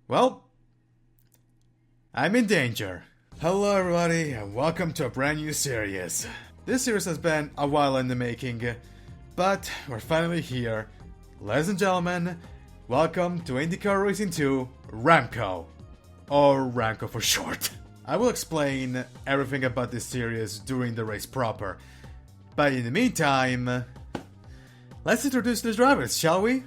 Well, I'm in danger. Hello everybody and welcome to a brand new series. This series has been a while in the making, but we're finally here. Ladies and gentlemen, welcome to IndyCar Racing 2 Remco, or Remco for short. I will explain everything about this series during the race proper, but in the meantime, let's introduce the drivers, shall we?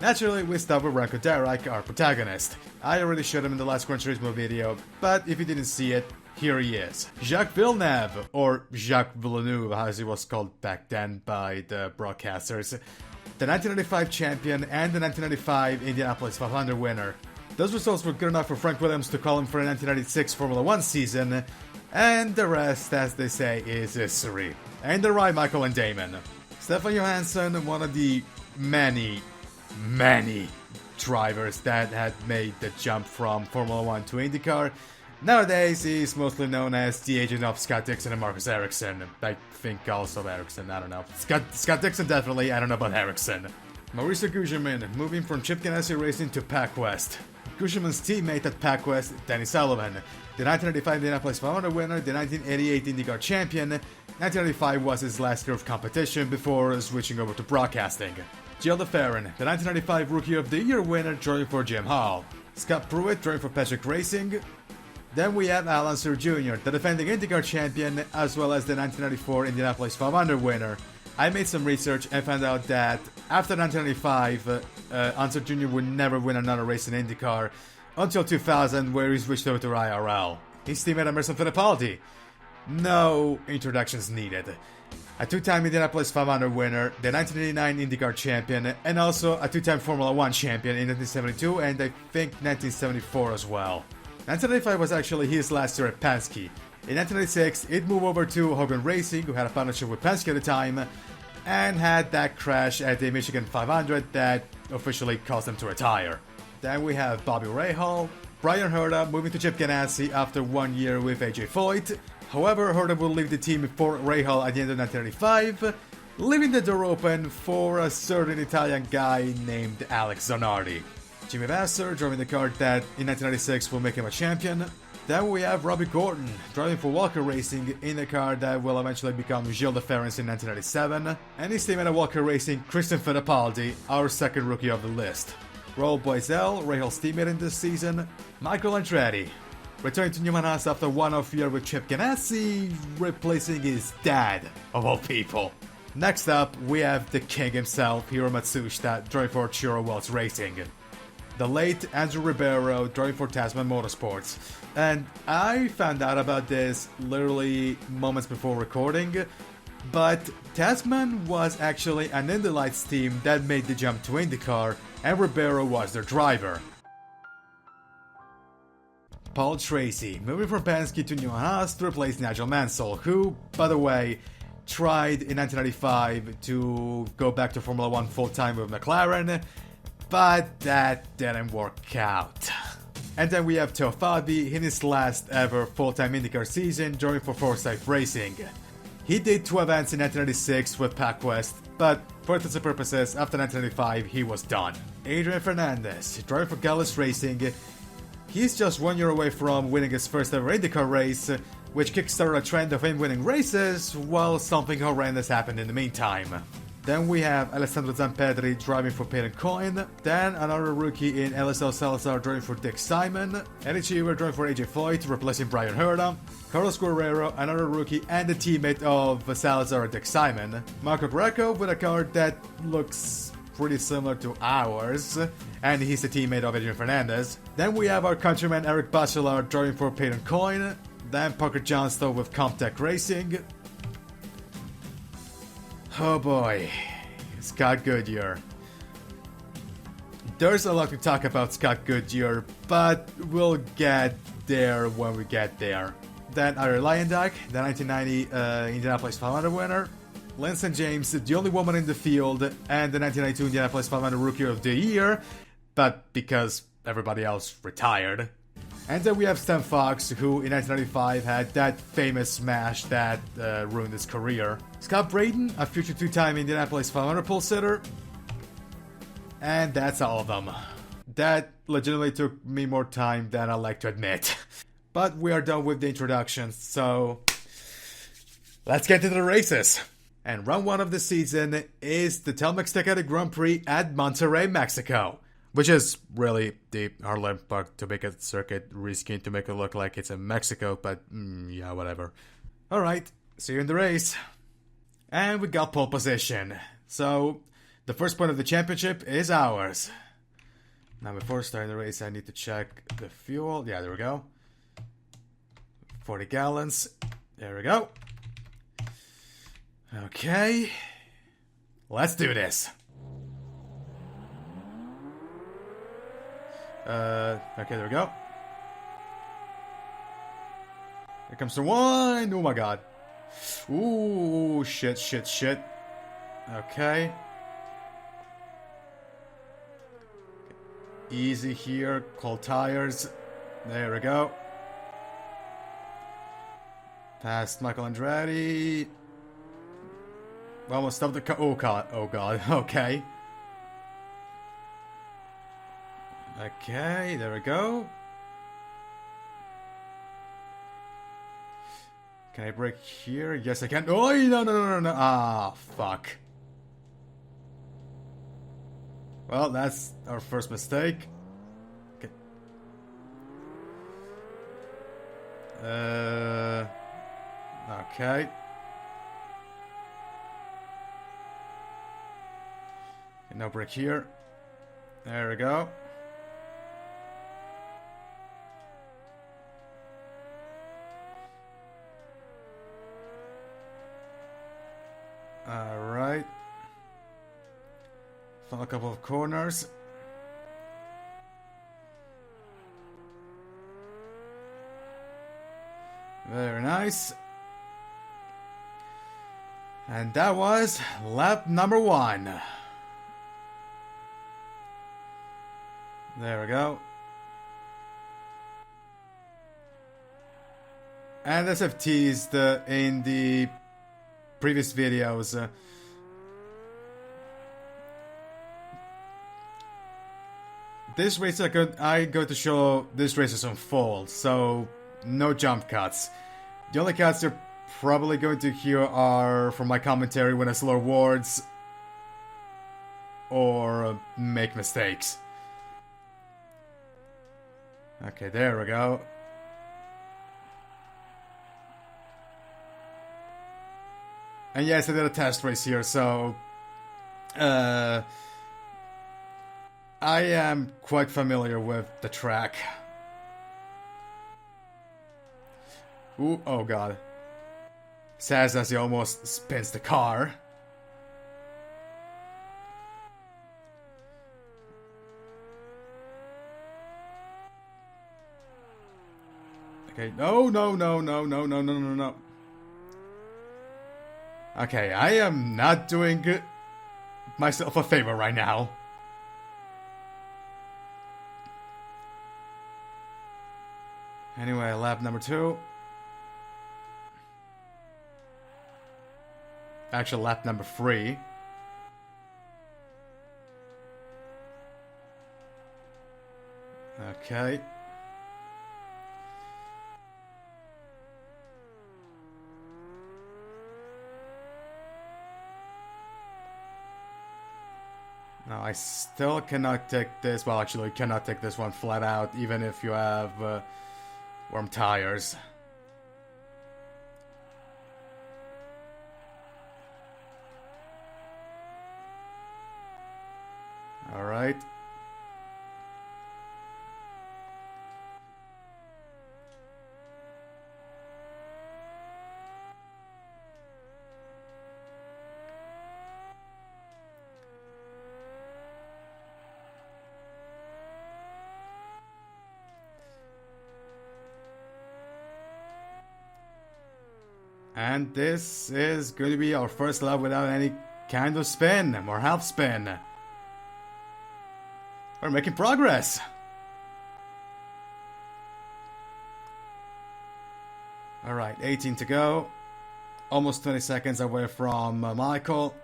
Naturally, we start with Remco DERYCKE, our protagonist. I already showed him in the last Gran Turismo video, but if you didn't see it, here he is. Jacques Villeneuve, or Jacques Villeneuve as he was called back then by the broadcasters. The 1995 champion and the 1995 Indianapolis 500 winner. Those results were good enough for Frank Williams to call him for the 1996 Formula 1 season, and the rest, as they say, is history. And the right, Michael and Damon. Stefan Johansson, one of the many drivers that had made the jump from Formula 1 to IndyCar. Nowadays, he's mostly known as the agent of Scott Dixon and Marcus Ericsson. I think also Ericsson, I don't know. Scott Dixon definitely, I don't know about Ericsson. Mauricio Gugelmin, moving from Chip Ganassi Racing to Pac West. Gugelmin's teammate at Pac West, Danny Sullivan. The 1995 Indianapolis 500 winner, the 1988 IndyCar champion. 1995 was his last year of competition before switching over to broadcasting. Gilles de Ferran, the 1995 Rookie of the Year winner, driving for Jim Hall. Scott Pruitt, driving for Patrick Racing. Then we have Alan Sir Jr., the defending IndyCar champion, as well as the 1994 Indianapolis 500 winner. I made some research and found out that after 1995, Ansel Jr. would never win another race in IndyCar until 2000, where he switched over to IRL. His teammate Emerson Fittipaldi. No introductions needed. A two-time Indianapolis 500 winner, the 1989 IndyCar champion, and also a two-time Formula 1 champion in 1972 and I think 1974 as well. 1995 was actually his last year at Penske. In 1996, it moved over to Hogan Racing, who had a partnership with Penske at the time, and had that crash at the Michigan 500 that officially caused him to retire. Then we have Bobby Rahal, Brian Herta moving to Chip Ganassi after 1 year with AJ Foyt. However, Herta will leave the team for Rahal at the end of 1995, leaving the door open for a certain Italian guy named Alex Zanardi. Jimmy Vasser driving the car that in 1996 will make him a champion. Then we have Robbie Gordon driving for Walker Racing in a car that will eventually become Gilles de Ferran in 1997. And his teammate at Walker Racing, Christian Fittipaldi, our second rookie of the list. Raul Boisel, Rahal's teammate in this season. Michael Andretti, returning to Newman Haas after 1-off year with Chip Ganassi, replacing his dad, of all people. Next up, we have the king himself, Hiro Matsushita, driving for Chiro Wells Racing. The late Andrew Ribeiro, driving for Tasman Motorsports. And I found out about this literally moments before recording, but Tasman was actually an Indy Lights team that made the jump to IndyCar, and Ribeiro was their driver. Paul Tracy, moving from Penske to Newman Haas to replace Nigel Mansell, who, by the way, tried in 1995 to go back to Formula 1 full-time with McLaren, but that didn't work out. And then we have Teo Fabi in his last ever full-time IndyCar season, driving for Forsyth Racing. He did 2 events in 1996 with Pac West, but for all purposes, after 1995 he was done. Adrian Fernandez, driving for Gallus Racing. He's just 1 year away from winning his first ever IndyCar race, which kickstarted a trend of him winning races, while something horrendous happened in the meantime. Then we have Alessandro Zampedri driving for Peyton Coyne, then another rookie in LSL Salazar driving for Dick Simon, Eddie Cheever driving for AJ Foyt, replacing Brian Herta, Carlos Guerrero, another rookie and a teammate of Salazar and Dick Simon, Marco Greco with a car that looks pretty similar to ours, and he's a teammate of Adrian Fernandez. Then we have our countryman Eric Bachelard driving for Peyton Coyne, then Parker Johnston with Comtech Racing. Oh boy, Scott Goodyear. There's a lot to talk about Scott Goodyear, but we'll get there when we get there. Then Ira Leyendak, the 1990 Indianapolis 500 winner. Lindsay James, the only woman in the field, and the 1992 Indianapolis 500 Rookie of the Year, but because everybody else retired. And then we have Stan Fox, who in 1995 had that famous smash that ruined his career. Scott Braden, a future two-time Indianapolis 500 pole sitter. And that's all of them. That legitimately took me more time than I like to admit. But we are done with the introductions, so let's get to the races. And round 1 of the season is the Telmex Tecate Grand Prix at Monterrey, Mexico. Which is really the Harlem Park to make a circuit reskinned to make it look like it's in Mexico, but yeah, whatever. Alright, see you in the race. And we got pole position. So, the first point of the championship is ours. Now before starting the race, I need to check the fuel. Yeah, there we go. 40 gallons. There we go. Okay. Let's do this. Okay, there we go. Here comes the one. Oh my god. Ooh, shit. Okay. Easy here. Cold tires. There we go. Past Michael Andretti. Almost stopped the car. Oh god. Oh god. Okay. Okay, there we go. Can I brake here? Yes, I can. Oh, no. Ah, fuck. Well, that's our first mistake. Okay. Okay. No brake here. There we go. Alright. Found a couple of corners. Very nice. And that was lap number 1. There we go. And as I've teased in the previous videos, this race I go to show this race is on full, so no jump cuts. The only cuts you're probably going to hear are from my commentary when I slur words or make mistakes. Okay, there we go. And yes, I did a test race here, so I am quite familiar with the track. Ooh, oh god. Says as he almost spins the car. Okay, no. Okay, I am not doing myself a favor right now. Anyway, lap number 2. Actually, lap number 3. Okay. No, I still cannot take this. Well, actually, you cannot take this one flat out, even if you have warm tires. All right. And this is going to be our first lap without any kind of spin or half spin. We're making progress. Alright, 18 to go. Almost 20 seconds away from Michael.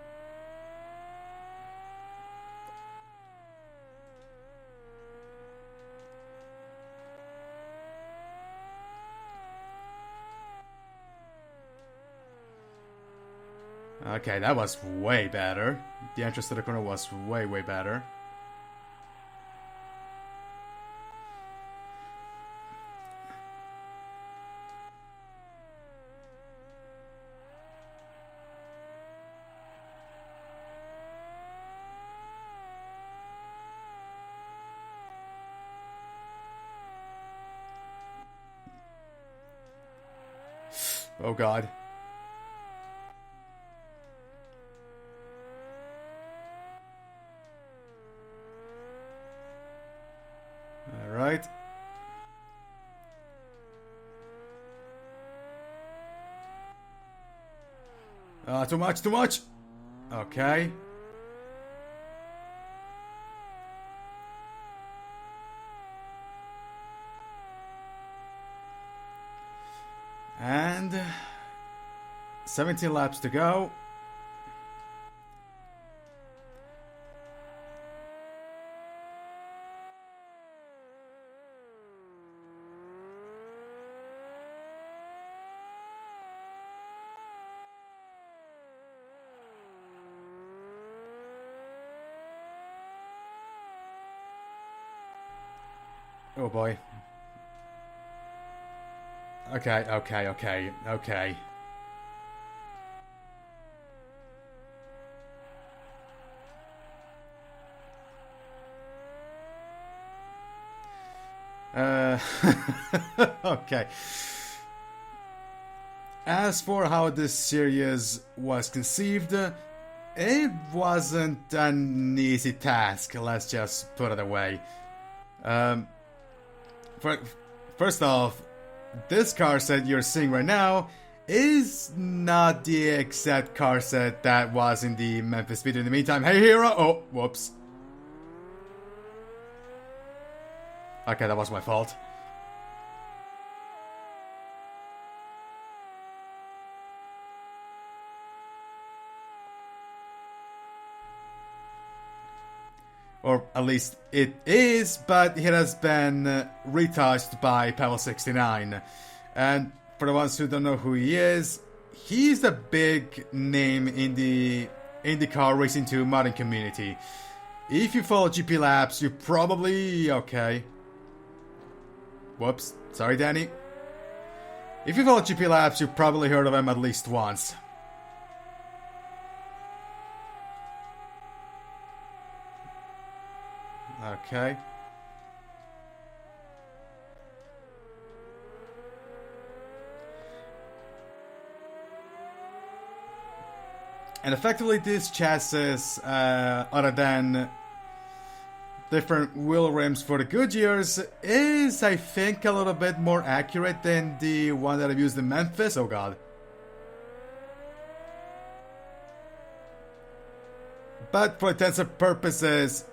Okay, that was way better. The entrance to the corner was way, way better. Oh god. Alright. Too much, too much! Okay. And 17 laps to go. Oh boy. Okay, okay, okay, okay. Okay. As for how this series was conceived, it wasn't an easy task, let's just put it away. First off, this car set you're seeing right now is not the exact car set that was in the Memphis video in the meantime. Hey hero! Oh, whoops. Okay, that was my fault. Or at least it is, but it has been retouched by Pavel69. And for the ones who don't know who he is, he's a big name in the IndyCar Racing 2 modding community. If you follow GP Labs, you probably... okay. Whoops. Sorry, Danny. If you follow GP Labs, you've probably heard of him at least once. Okay. And effectively this chassis, other than different wheel rims for the Goodyears, is I think a little bit more accurate than the one that I've used in Memphis. Oh god. But for intents and purposes,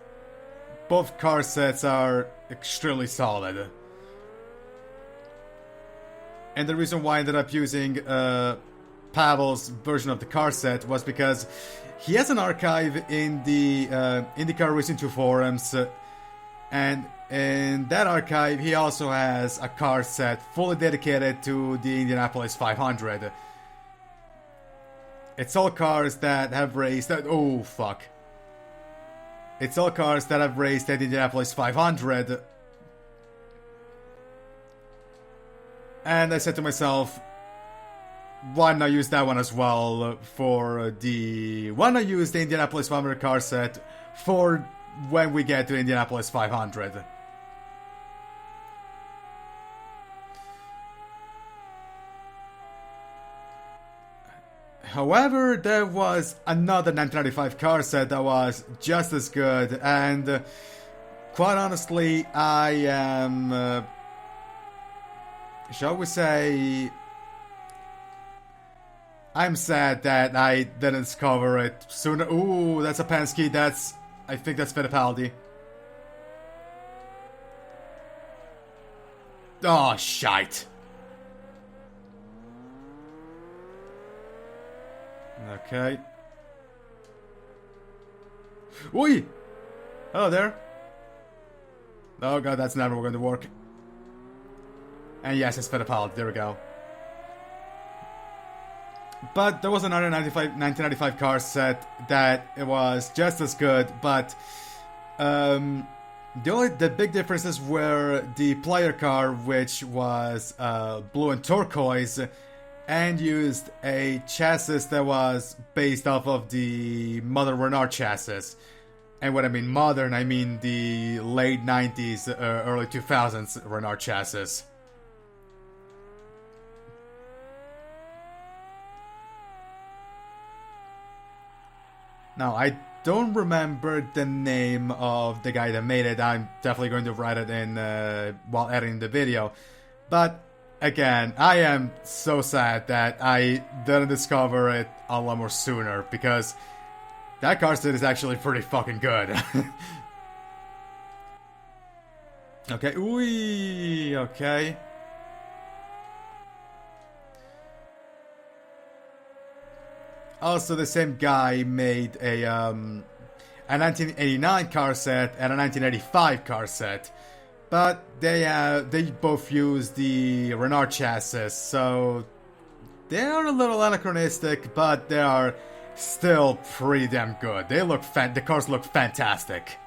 both car sets are extremely solid. And the reason why I ended up using Pavel's version of the car set was because he has an archive in the IndyCar Racing 2 forums, and in that archive he also has a car set fully dedicated to the Indianapolis 500. It's all cars that have raced... oh, fuck. It's all cars that have raced at Indianapolis 500. And I said to myself, why not use that one as well for the... why not use the Indianapolis 500 car set for when we get to Indianapolis 500? However, there was another 1995 car set that was just as good, and quite honestly, I am, shall we say, I'm sad that I didn't discover it sooner. Ooh, that's a Penske, I think that's Fittipaldi. Oh, shite. Okay. Oi! Hello there. Oh god, that's never going to work. And yes, it's Fittipaldi. There we go. But there was another 1995 car set that it was just as good, but the big differences were the player car, which was blue and turquoise, and used a chassis that was based off of the modern Renault chassis. And when I mean modern, I mean the late 90s, early 2000s Renault chassis. Now, I don't remember the name of the guy that made it. I'm definitely going to write it in while editing the video. But again, I am so sad that I didn't discover it a lot more sooner, because that car set is actually pretty fucking good. Okay, ooh, okay. Also, the same guy made a 1989 car set and a 1985 car set, but they both use the Renault chassis, so they are a little anachronistic, but they are still pretty damn good. The cars look fantastic.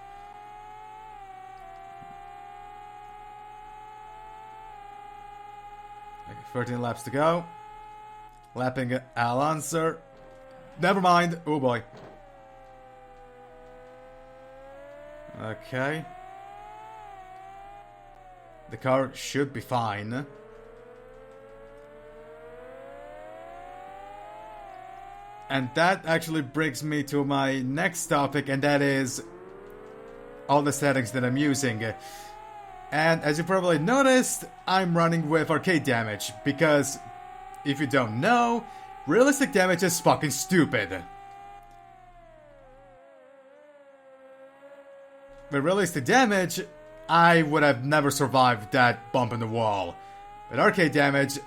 Okay, 13 laps to go. Lapping Alonso. Never mind. Oh boy. Okay. The car should be fine. And that actually brings me to my next topic, and that is all the settings that I'm using. And as you probably noticed, I'm running with arcade damage, because if you don't know, realistic damage is fucking stupid. With realistic damage, I would have never survived that bump in the wall. With arcade damage,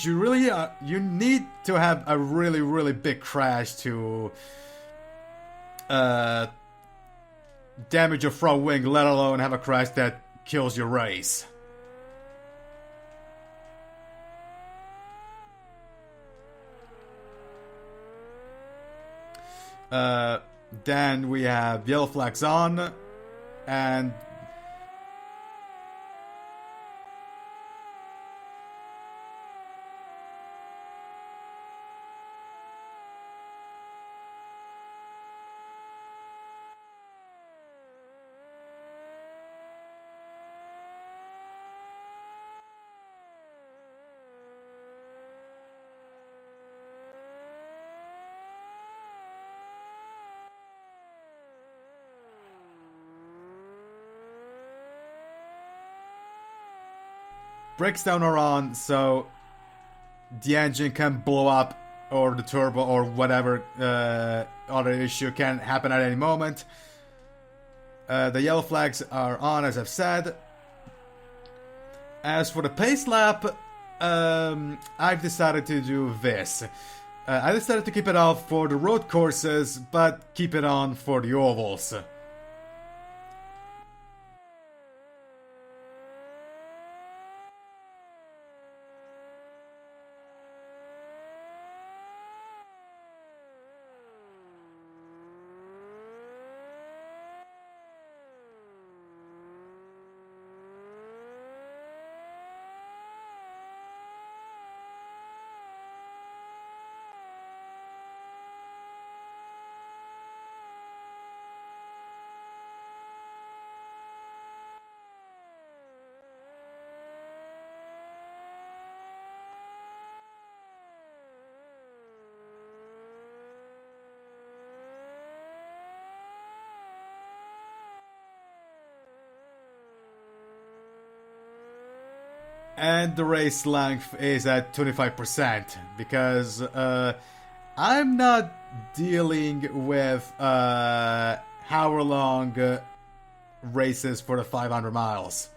you really you need to have a really, really big crash to damage your front wing, let alone have a crash that kills your race. Then we have yellow flags on, and brakes down are on, so the engine can blow up, or the turbo, or whatever other issue can happen at any moment. The yellow flags are on, as I've said. As for the pace lap, I've decided to do this. I decided to keep it off for the road courses, but keep it on for the ovals. And the race length is at 25%, because I'm not dealing with hour-long races for the 500 miles.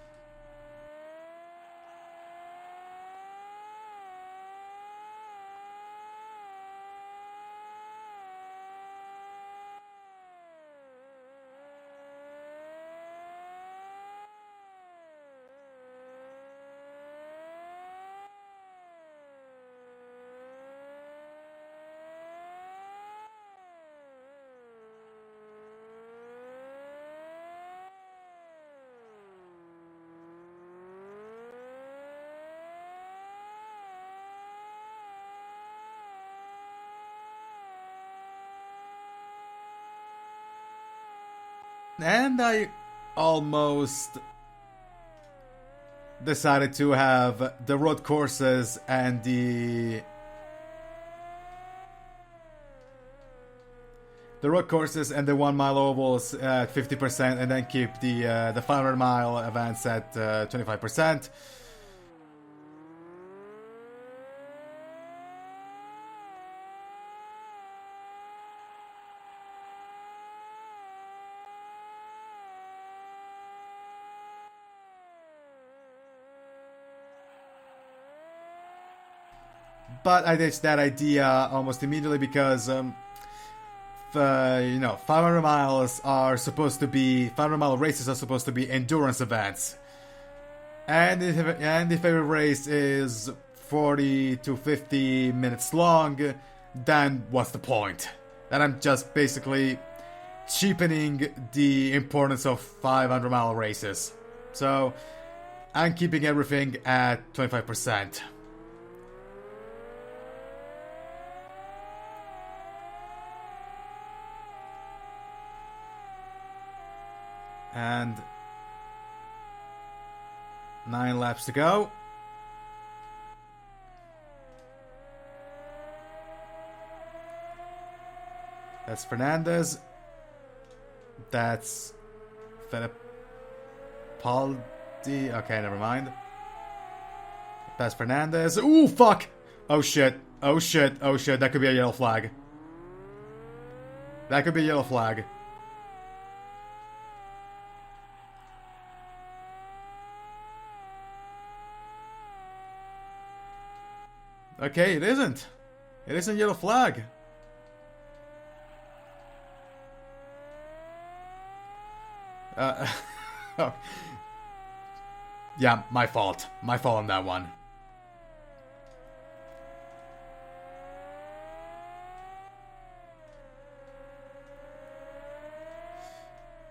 And I almost decided to have the road courses and the road courses and the 1 mile ovals at 50% and then keep the 500 mile events at 25%. But I ditched that idea almost immediately because 500 miles are supposed to be 500-mile races are supposed to be endurance events, and if every race is 40 to 50 minutes long, then what's the point? Then I'm just basically cheapening the importance of 500-mile races. So I'm keeping everything at 25%. And 9 laps to go. That's Fernandez. That's Fittipaldi. Okay, never mind. That's Fernandez. Ooh, fuck! Oh shit. Oh shit. Oh shit. That could be a yellow flag. That could be a yellow flag. Okay, it isn't. It isn't yellow flag. Oh. Yeah, my fault. My fault on that one.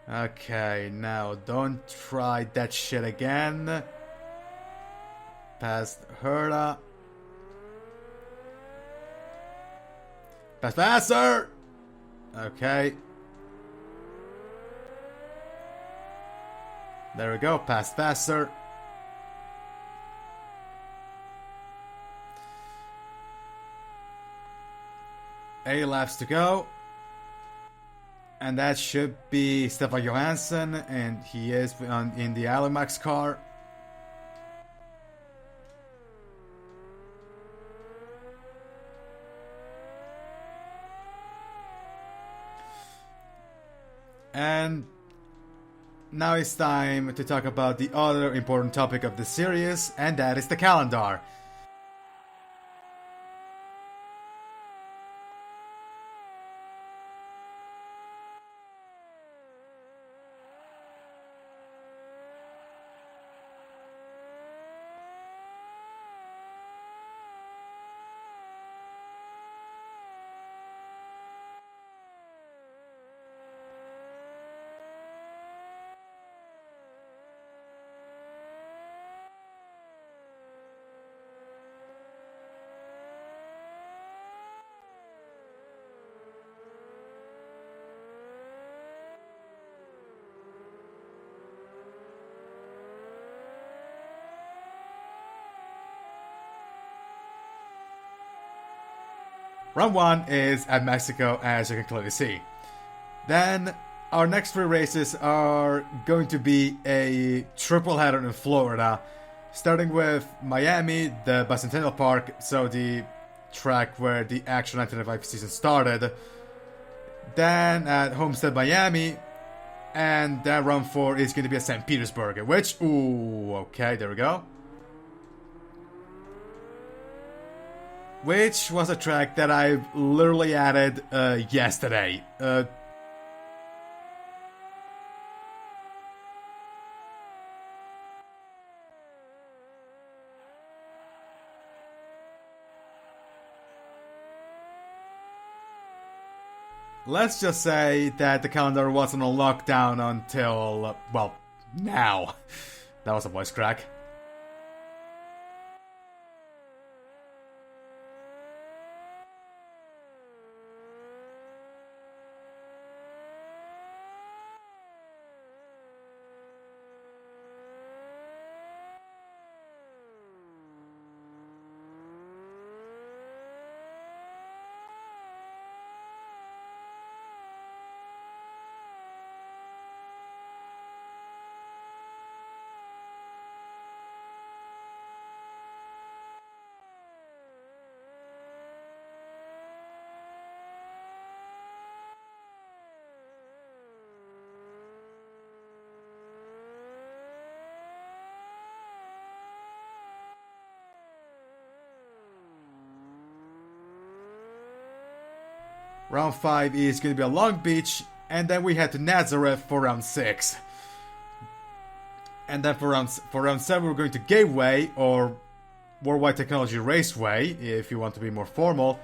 Okay, now don't try that shit again. Past Herta. Pass faster! Okay. There we go, pass faster. Eight laps to go. And that should be Stefan Johansson, and he is in the Alimax car. And now it's time to talk about the other important topic of the series, and that is the calendar. Round 1 is at Mexico, as you can clearly see. Then our next 3 races are going to be a triple header in Florida, starting with Miami, the Bicentennial Park, so the track where the actual 1995 season started. Then at Homestead, Miami, and then round 4 is going to be at St. Petersburg, which, ooh, okay, there we go. Which was a track that I literally added yesterday. Let's just say that the calendar wasn't on lockdown until, well, now. That was a voice crack. Round 5 is going to be a Long Beach, and then we head to Nazareth for round 6. And then for round 7 we're going to Gateway, or Worldwide Technology Raceway, if you want to be more formal.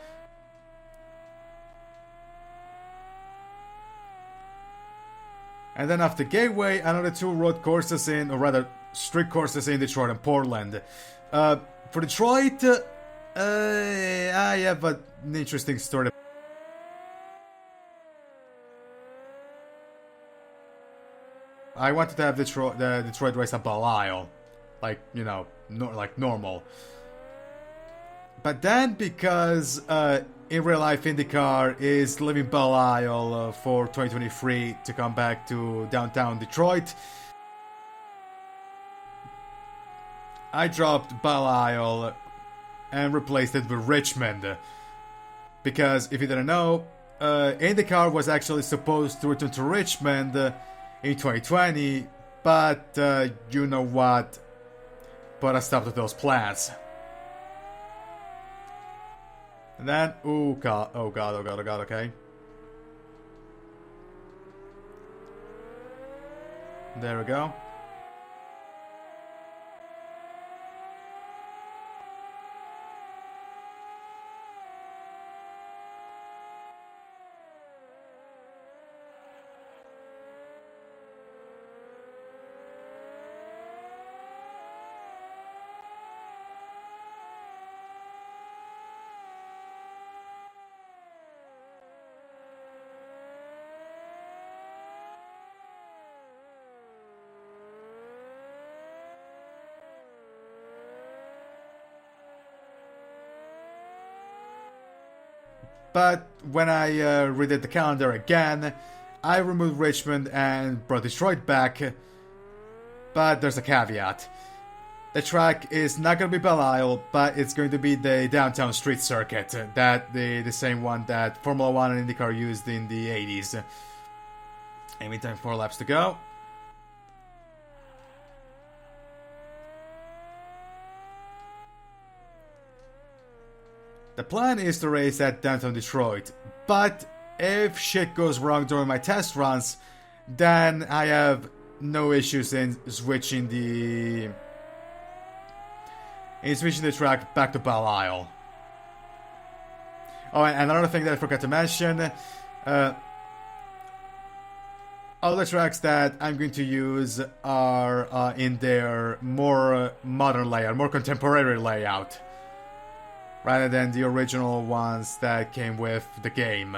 And then after Gateway, another 2 road courses in, or rather street courses in Detroit and Portland. For Detroit, I have an interesting story. I wanted to have the Detroit race at Belle Isle, like, you know, like normal. But then, because in real life IndyCar is leaving Belle Isle for 2023 to come back to downtown Detroit, I dropped Belle Isle and replaced it with Richmond. Because if you didn't know, IndyCar was actually supposed to return to Richmond in 2020, but you know what put a stop to those plans. And then, oh god, okay. There we go. But when I redid the calendar again, I removed Richmond and brought Detroit back. But there's a caveat. The track is not going to be Belle Isle, but it's going to be the downtown street circuit. The same one that Formula 1 and IndyCar used in the 80s. And meantime, 4 laps to go. The plan is to race at downtown Detroit, but if shit goes wrong during my test runs, then I have no issues in switching the track back to Belle Isle. Oh, and another thing that I forgot to mention, all the tracks that I'm going to use are in their more modern layout, more contemporary layout, rather than the original ones that came with the game.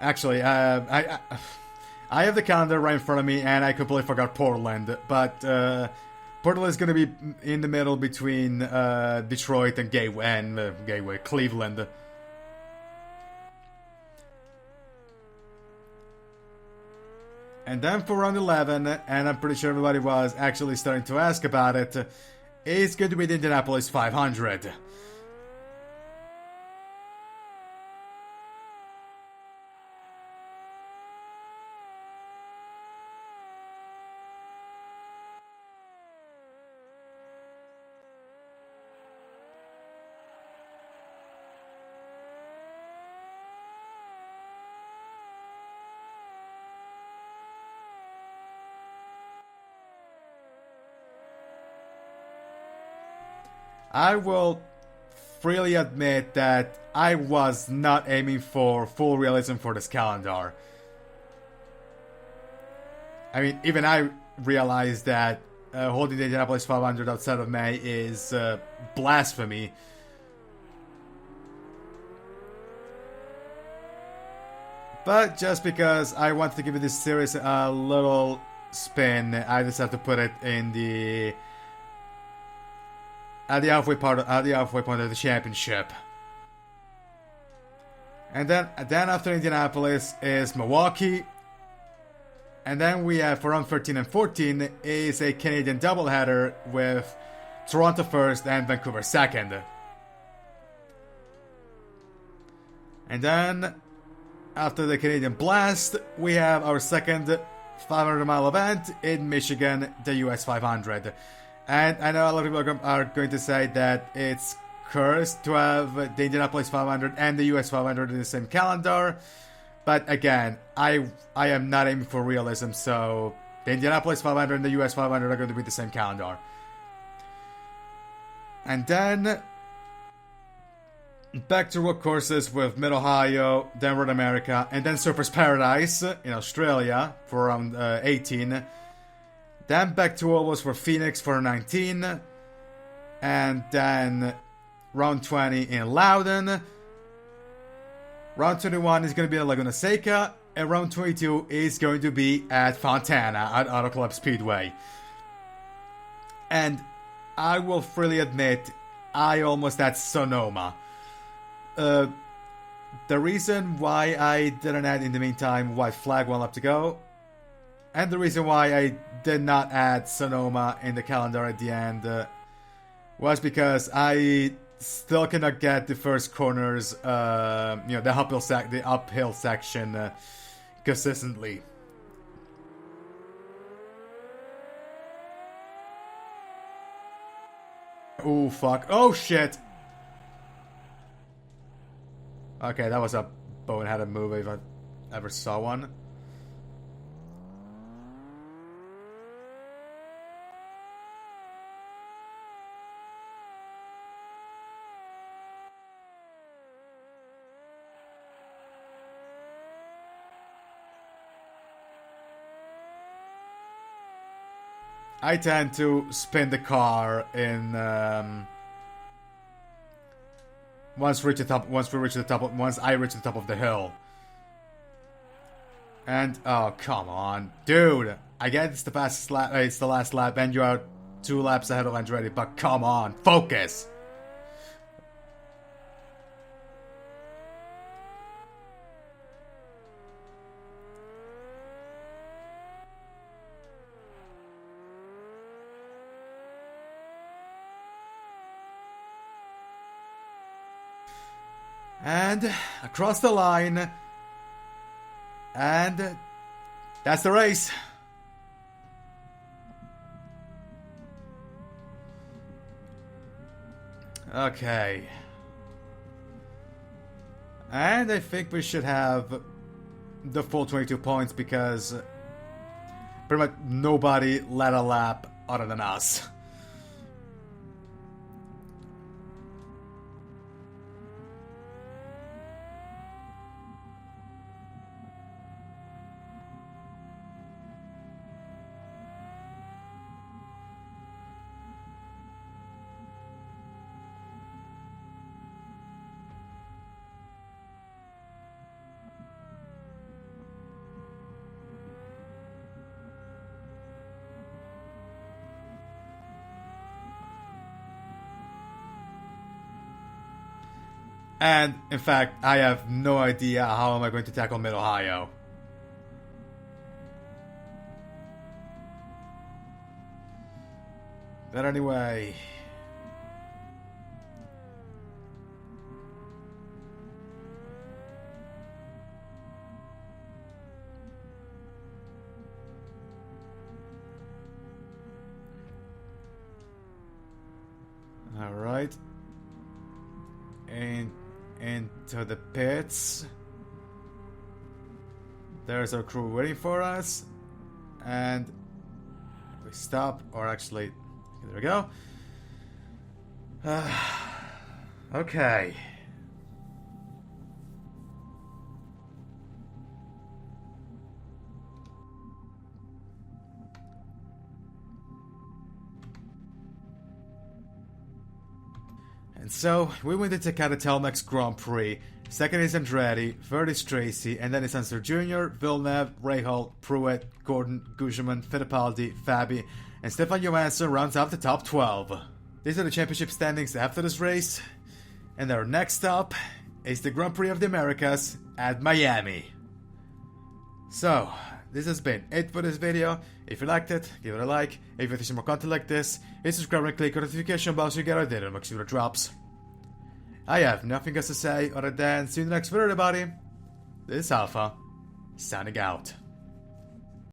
Actually, I have the calendar right in front of me, and I completely forgot Portland. But Portland is going to be in the middle between Detroit and Cleveland. And then for round 11, and I'm pretty sure everybody was actually starting to ask about it, it's going to be the Indianapolis 500. I will freely admit that I was not aiming for full realism for this calendar. I mean, even I realized that holding the Indianapolis 500 outside of May is blasphemy. But just because I wanted to give this series a little spin, I decided to put it in the at the halfway point of the championship. And then after Indianapolis is Milwaukee. And then we have for round 13 and 14 is a Canadian doubleheader with Toronto first and Vancouver second. And then after the Canadian Blast, we have our second 500-mile event in Michigan, the US 500. And I know a lot of people are going to say that it's cursed to have the Indianapolis 500 and the US 500 in the same calendar. But again, I am not aiming for realism, so the Indianapolis 500 and the US 500 are going to be the same calendar. And then back to road courses with Mid-Ohio, then Road America, and then Surfers Paradise in Australia for round 18. Then back to ovals for Phoenix for 19. And then round 20 in Loudon. Round 21 is going to be at Laguna Seca. And round 22 is going to be at Fontana at Auto Club Speedway. And I will freely admit, I almost had Sonoma. The reason why I didn't add in the meantime White Flag One Lap to Go, and the reason why I did not add Sonoma in the calendar at the end was because I still cannot get the first corners, the uphill section consistently. Oh fuck! Oh shit! Okay, that was a boneheaded move if I ever saw one. I tend to spin the car in once I reach the top of the hill. And oh come on, dude! I get it's the fastest lap, it's the last lap, and you're 2 laps ahead of Andretti. But come on, focus! And across the line. And that's the race. Okay. And I think we should have the full 22 points because pretty much nobody led a lap other than us. And, in fact, I have no idea how am I going to tackle Mid-Ohio. But anyway... Alright. And into the pits. There's our crew waiting for us. And we stop, or actually, there we go. Okay. And so, we went into Telmex Grand Prix. Second is Andretti, third is Tracy, and then it's Ansel Jr., Villeneuve, Rahal, Pruitt, Gordon, Gugelmin, Fittipaldi, Fabi, and Stefan Johansson rounds out the top 12. These are the championship standings after this race. And our next stop is the Grand Prix of the Americas at Miami. So, this has been it for this video. If you liked it, give it a like. If you want to see more content like this, hit subscribe and click on the notification bell so you get our daily next video drops. I have nothing else to say other than see you in the next video, everybody. This is Alpha, signing out.